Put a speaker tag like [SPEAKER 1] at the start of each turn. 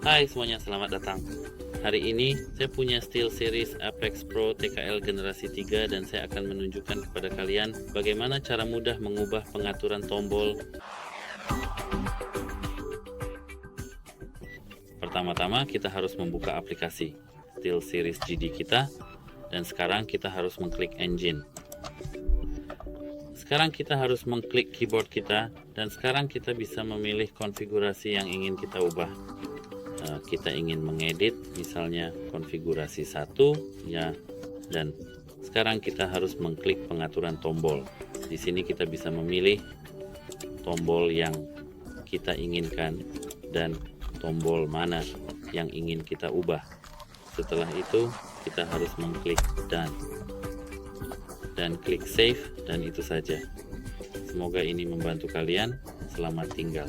[SPEAKER 1] Hai semuanya, selamat datang. Hari ini saya punya SteelSeries Apex Pro TKL generasi 3 dan saya akan menunjukkan kepada kalian bagaimana cara mudah mengubah pengaturan tombol. Pertama-tama kita harus membuka aplikasi SteelSeries GG kita, dan sekarang kita harus mengklik engine. Sekarang kita harus mengklik keyboard kita, dan sekarang kita bisa memilih konfigurasi yang ingin kita ubah. Kita ingin mengedit misalnya konfigurasi 1 ya, dan sekarang kita harus mengklik pengaturan tombol. Di sini kita bisa memilih tombol yang kita inginkan dan tombol mana yang ingin kita ubah. Setelah itu kita harus mengklik done dan klik save, dan itu saja. Semoga ini membantu kalian. Selamat tinggal.